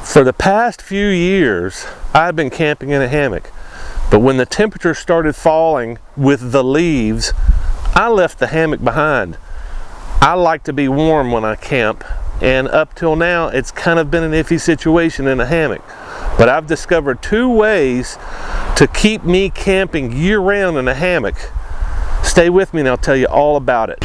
For the past few years, I've been camping in a hammock, but when the temperature started falling with the leaves, I left the hammock behind. I like to be warm when I camp, and up till now, it's kind of been an iffy situation in a hammock. But I've discovered two ways to keep me camping year-round in a hammock. Stay with me and I'll tell you all about it.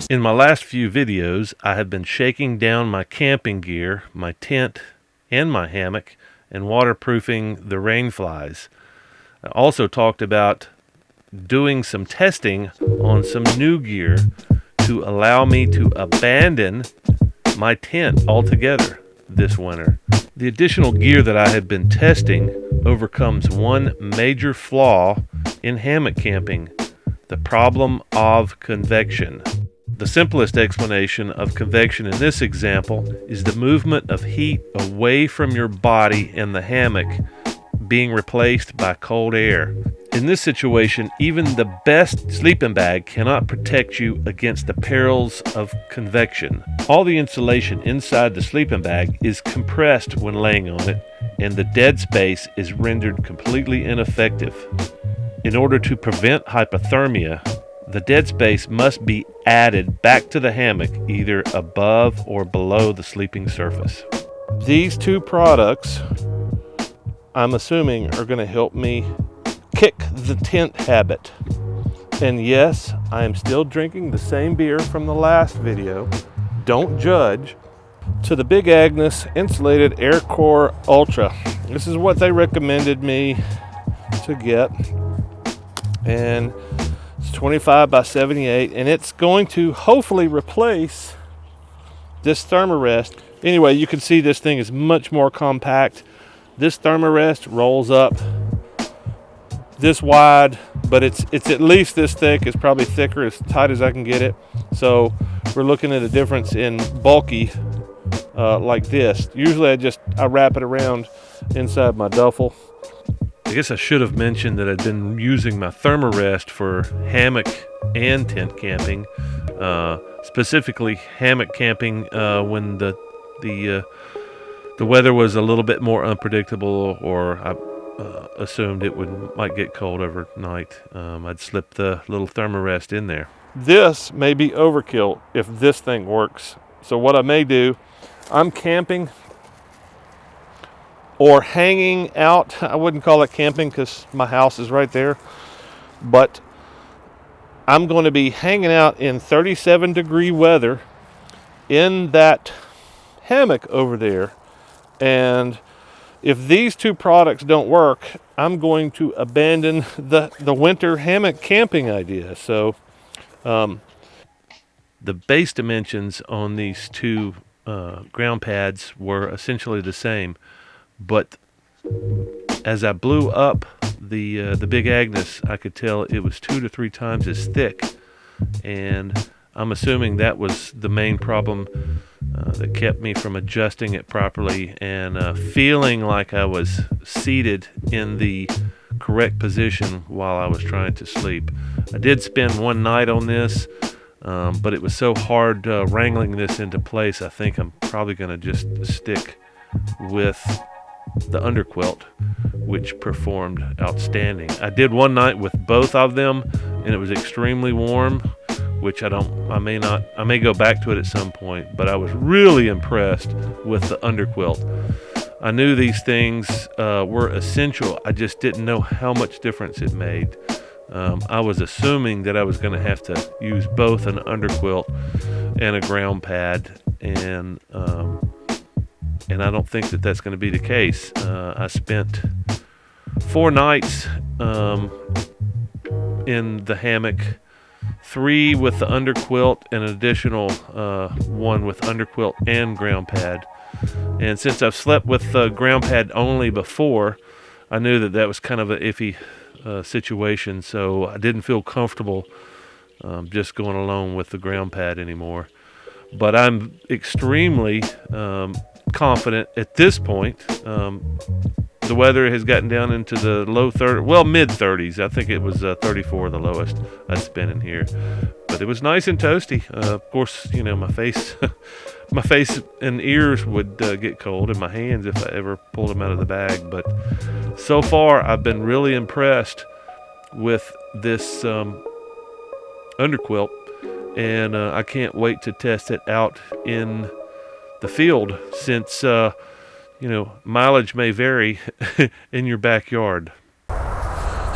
In my last few videos, I have been shaking down my camping gear, my tent, and my hammock, and waterproofing the rain flies. I also talked about doing some testing on some new gear to allow me to abandon my tent altogether this winter. The additional gear that I have been testing overcomes one major flaw in hammock camping: the problem of convection. The simplest explanation of convection in this example is the movement of heat away from your body in the hammock being replaced by cold air. In this situation, even the best sleeping bag cannot protect you against the perils of convection. All the insulation inside the sleeping bag is compressed when laying on it, and the dead space is rendered completely ineffective. In order to prevent hypothermia, the dead space must be added back to the hammock, either above or below the sleeping surface. These two products, I'm assuming, are going to help me kick the tent habit. And yes, I am still drinking the same beer from the last video. Don't judge. To the Big Agnes Insulated Air Core Ultra. This is what they recommended me to get. And 25 by 78, and it's going to hopefully replace this Thermarest. Anyway, you can see this thing is much more compact. This Thermarest rolls up this wide, but it's at least this thick. It's probably thicker, as tight as I can get it. So we're looking at a difference in bulky like this. Usually I wrap it around inside my duffel. I guess I should have mentioned that I'd been using my Thermarest for hammock and tent camping, specifically hammock camping when the weather was a little bit more unpredictable, or I assumed it might get cold overnight. I'd slip the little Thermarest in there. This may be overkill if this thing works. So what I may do, I'm camping or hanging out. I wouldn't call it camping because my house is right there, but I'm going to be hanging out in 37-degree weather in that hammock over there. And if these two products don't work, I'm going to abandon the winter hammock camping idea. So the base dimensions on these two ground pads were essentially the same. But as I blew up the Big Agnes, I could tell it was 2 to 3 times as thick, and I'm assuming that was the main problem that kept me from adjusting it properly and feeling like I was seated in the correct position while I was trying to sleep. I did spend one night on this, but it was so hard wrangling this into place. I think I'm probably going to just stick with the underquilt, which performed outstanding. I did one night with both of them, and it was extremely warm, which I may go back to it at some point, but I was really impressed with the underquilt. I knew these things were essential. I just didn't know how much difference it made. I was assuming that I was going to have to use both an underquilt and a ground pad, and I don't think that that's going to be the case. I spent 4 nights in the hammock, 3 with the underquilt, and an additional 1 with underquilt and ground pad. And since I've slept with the ground pad only before, I knew that was kind of an iffy situation, so I didn't feel comfortable just going along with the ground pad anymore. But I'm extremely confident at this point. The the weather has gotten down into the low 30s, well, mid 30s. I think it was 34 the lowest I'd been in here. But it was nice and toasty. Of course, you know, my face my face and ears would get cold, and my hands if I ever pulled them out of the bag. But so far, I've been really impressed with this underquilt, and I can't wait to test it out in the field, since you know, mileage may vary in your backyard.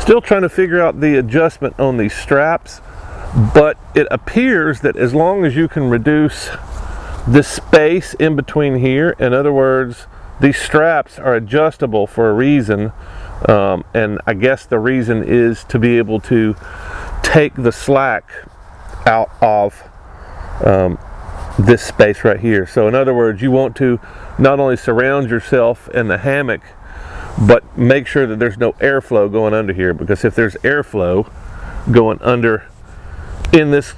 Still trying to figure out the adjustment on these straps, but it appears that as long as you can reduce the space in between here, in other words, these straps are adjustable for a reason, and I guess the reason is to be able to take the slack out of this space right here. So in other words, you want to not only surround yourself in the hammock, but make sure that there's no airflow going under here, because if there's airflow going under in this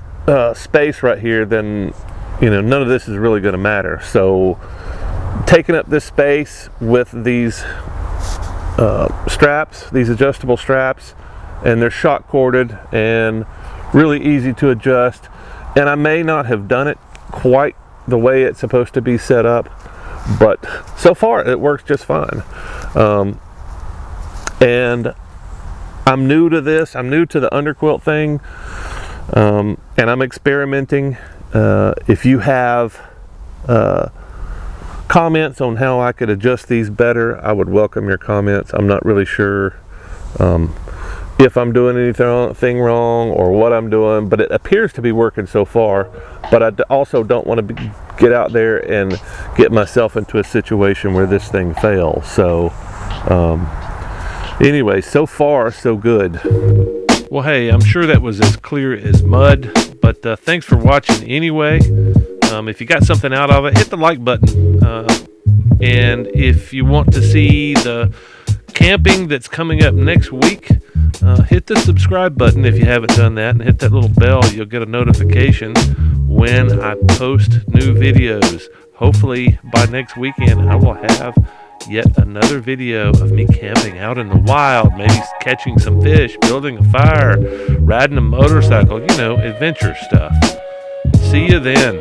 space right here, then you know, none of this is really going to matter. So taking up this space with these straps, these adjustable straps, and they're shock corded and really easy to adjust. And I may not have done it quite the way it's supposed to be set up, but so far it works just fine. And I'm new to this. I'm new to the underquilt thing, and I'm experimenting. If you have comments on how I could adjust these better, I would welcome your comments. I'm not really sure if I'm doing anything wrong or what I'm doing, but it appears to be working so far. But I also don't want to get out there and get myself into a situation where this thing fails. So anyway, so far so good. Well, hey, I'm sure that was as clear as mud, but thanks for watching anyway. If you got something out of it, hit the like button. And if you want to see the camping that's coming up next week, hit the subscribe button if you haven't done that, and hit that little bell. You'll get a notification when I post new videos. Hopefully by next weekend I will have yet another video of me camping out in the wild, maybe catching some fish, building a fire, riding a motorcycle, you know, adventure stuff. See you then.